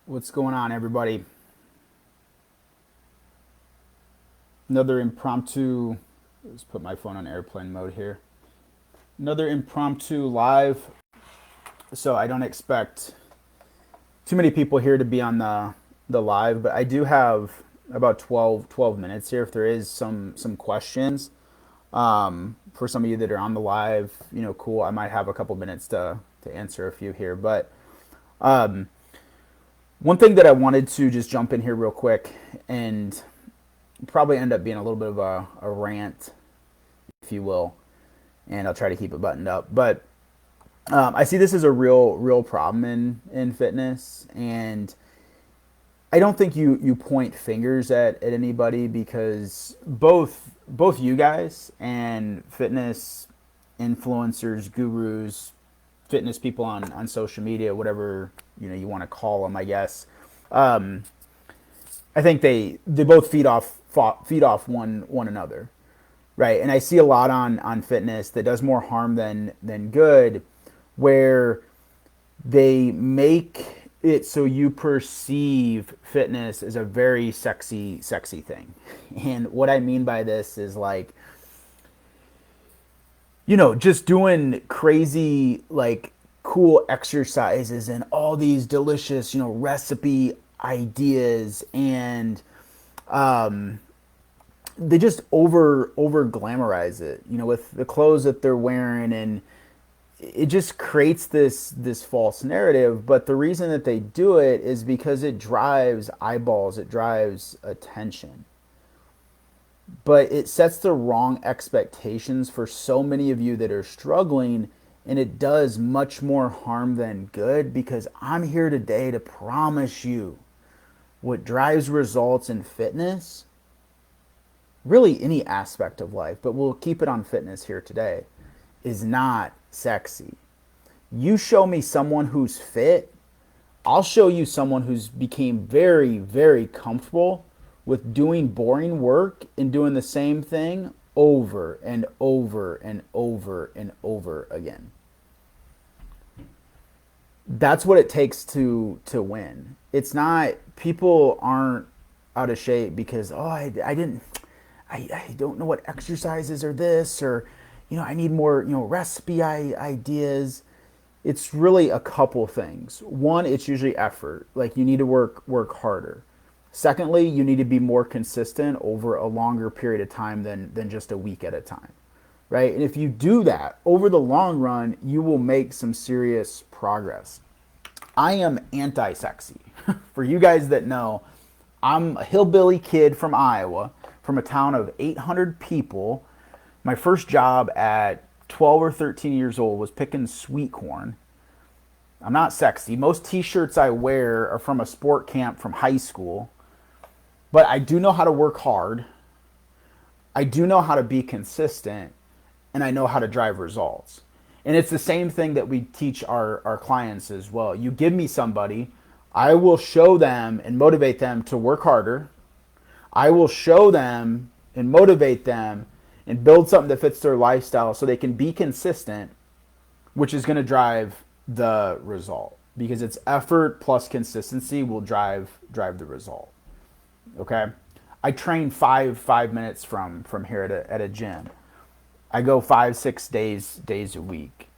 What's going on, everybody? Another impromptu. Let's put my phone on airplane mode here. Another impromptu live. So I don't expect too many people here to be on the live, but I do have about twelve minutes here. If there is some questions for some of you that are on the live, cool. I might have a couple minutes to answer a few here, but one thing that I wanted to just jump in here real quick and probably end up being a little bit of a rant, if you will, and I'll try to keep it buttoned up. But I see this as a real problem in fitness, and I don't think you point fingers at anybody because both you guys and fitness influencers, gurus, fitness people on social media, whatever you want to call them, I guess. I think they both feed off one another, right? And I see a lot on fitness that does more harm than good, where they make it so you perceive fitness as a very sexy thing. And what I mean by this is like, just doing crazy, like, cool exercises and all these delicious, recipe ideas, and they just over glamorize it, with the clothes that they're wearing, and it just creates this false narrative. But the reason that they do it is because it drives eyeballs, it drives attention, but it sets the wrong expectations for so many of you that are struggling, and it does much more harm than good. Because I'm here today to promise you, what drives results in fitness, really any aspect of life, but we'll keep it on fitness here today, is not sexy. You show me someone who's fit, I'll show you someone who's became very comfortable with doing boring work and doing the same thing over and over and over and over again. That's what it takes to win. It's not, people aren't out of shape because, oh, I don't know what exercises are this, or I need more recipe ideas. It's really a couple things. One, it's usually effort. Like, you need to work harder. Secondly, you need to be more consistent over a longer period of time than just a week at a time, right? And if you do that over the long run, you will make some serious progress. I am anti-sexy. For you guys that know, I'm a hillbilly kid from Iowa, from a town of 800 people. My first job at 12 or 13 years old was picking sweet corn. I'm not sexy. Most t-shirts I wear are from a sport camp from high school. But I do know how to work hard. I do know how to be consistent, and I know how to drive results. And it's the same thing that we teach our clients as well. You give me somebody, I will show them and motivate them to work harder. I will show them and motivate them and build something that fits their lifestyle so they can be consistent, which is going to drive the result, because it's effort plus consistency will drive the result. Okay, I train five minutes from here at a gym. I go 5 6 days a week.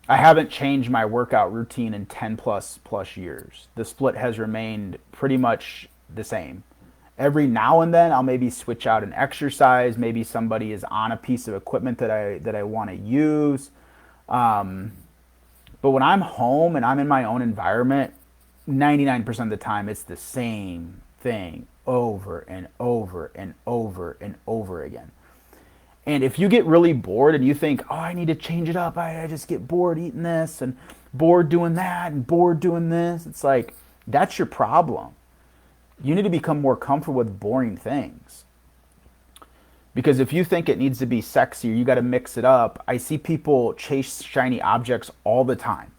I haven't changed my workout routine in 10 plus years. The split has remained pretty much the same. Every now and then I'll maybe switch out an exercise. Maybe somebody is on a piece of equipment that I want to use. But when I'm home and I'm in my own environment, 99% of the time it's the same thing over and over and over and over again. And if you get really bored and you think, oh, I need to change it up, I just get bored eating this and bored doing that and bored doing this, it's like, that's your problem. You need to become more comfortable with boring things. Because if you think it needs to be sexy, you got to mix it up. I see people chase shiny objects all the time.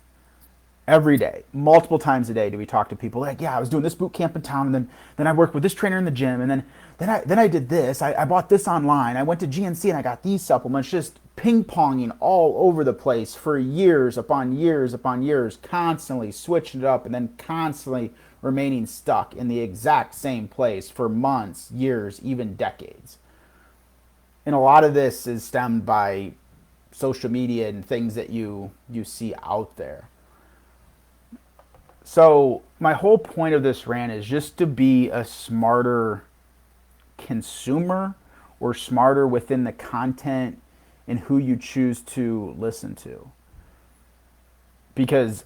Every day, multiple times a day, do we talk to people like, yeah, I was doing this boot camp in town, and then I worked with this trainer in the gym, and then I did this. I bought this online. I went to GNC and I got these supplements. Just ping ponging all over the place for years upon years upon years, constantly switching it up, and then constantly remaining stuck in the exact same place for months, years, even decades. And a lot of this is stemmed by social media and things that you see out there. So my whole point of this rant is just to be a smarter consumer, or smarter within the content and who you choose to listen to. Because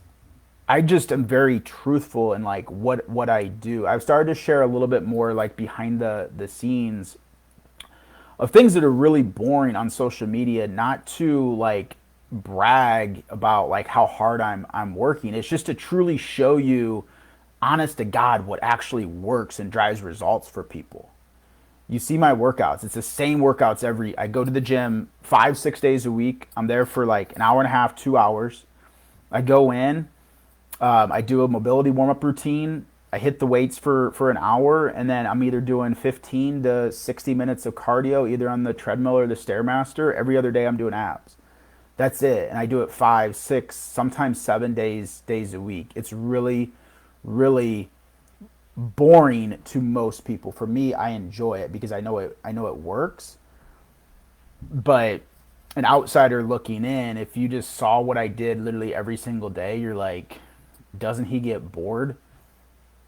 I just am very truthful in like what I do. I've started to share a little bit more like behind the scenes of things that are really boring on social media, not to like brag about like how hard I'm working. It's just to truly show you, honest to God, what actually works and drives results for people. You see my workouts. It's the same workouts I go to the gym 5-6 days a week. I'm there for like an hour and a half, 2 hours. I go in, I do a mobility warm-up routine. I hit the weights for an hour, and then I'm either doing 15 to 60 minutes of cardio, either on the treadmill or the Stairmaster. Every other day I'm doing abs. That's it. And I do it 5, 6, sometimes 7 days a week. It's really, really boring to most people. For me, I enjoy it because I know it works. But an outsider looking in, if you just saw what I did literally every single day, you're like, doesn't he get bored?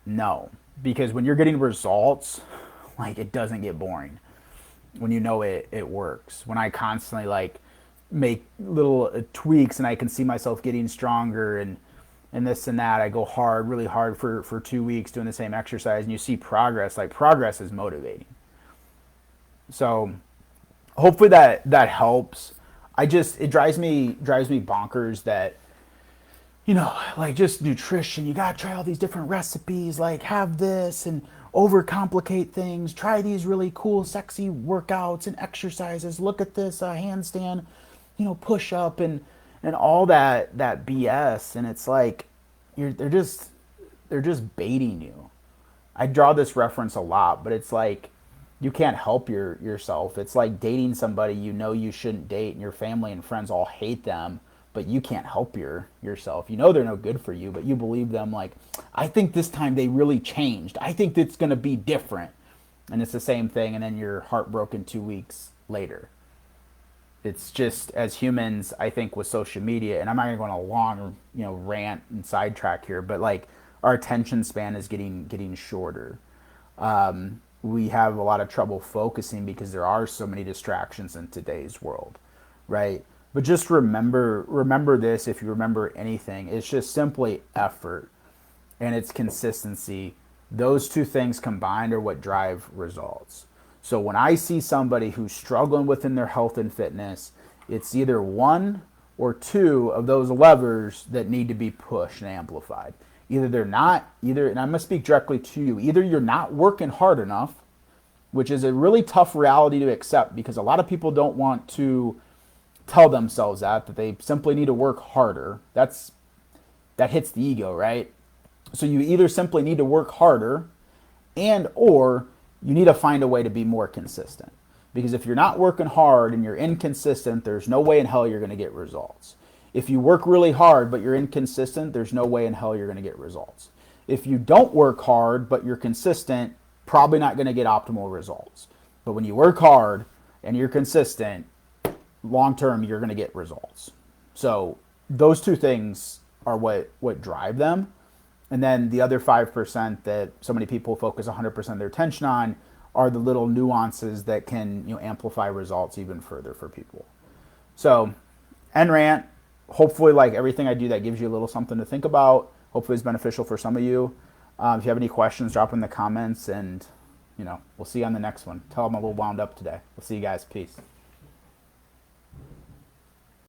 No, because when you're getting results, like, it doesn't get boring when you know it works. When I constantly like make little tweaks and I can see myself getting stronger and this and that, I go hard, really hard for 2 weeks doing the same exercise, and you see progress. Like, progress is motivating. So hopefully that helps. It drives me bonkers that, like, just nutrition, you gotta try all these different recipes, like have this and overcomplicate things, try these really cool sexy workouts and exercises, look at this handstand, push up and all that BS. And it's like, they're just baiting you. I draw this reference a lot, but it's like, you can't help yourself. It's like dating somebody you shouldn't date, and your family and friends all hate them, but you can't help yourself. They're no good for you, but you believe them. Like, I think this time they really changed. I think it's going to be different. And it's the same thing, and then you're heartbroken 2 weeks later. It's just, as humans, I think with social media, and I'm not going to go on a long, rant and sidetrack here, but like, our attention span is getting shorter. We have a lot of trouble focusing because there are so many distractions in today's world, right? But just remember this, if you remember anything, it's just simply effort and it's consistency. Those two things combined are what drive results. So when I see somebody who's struggling within their health and fitness, it's either one or two of those levers that need to be pushed and amplified. And I'm going to speak directly to you, either you're not working hard enough, which is a really tough reality to accept because a lot of people don't want to tell themselves that they simply need to work harder. That hits the ego, right? So you either simply need to work harder or you need to find a way to be more consistent. Because if you're not working hard and you're inconsistent, there's no way in hell you're going to get results. If you work really hard but you're inconsistent, there's no way in hell you're going to get results. If you don't work hard but you're consistent, probably not going to get optimal results. But when you work hard and you're consistent, long term you're going to get results. So those two things are what drive them. And then the other 5% that so many people focus 100% of their attention on are the little nuances that can amplify results even further for people. So, end rant. Hopefully, like everything I do, that gives you a little something to think about. Hopefully it's beneficial for some of you. If you have any questions, drop in the comments, and we'll see you on the next one. Tell them I'm a little wound up today. We'll see you guys. Peace.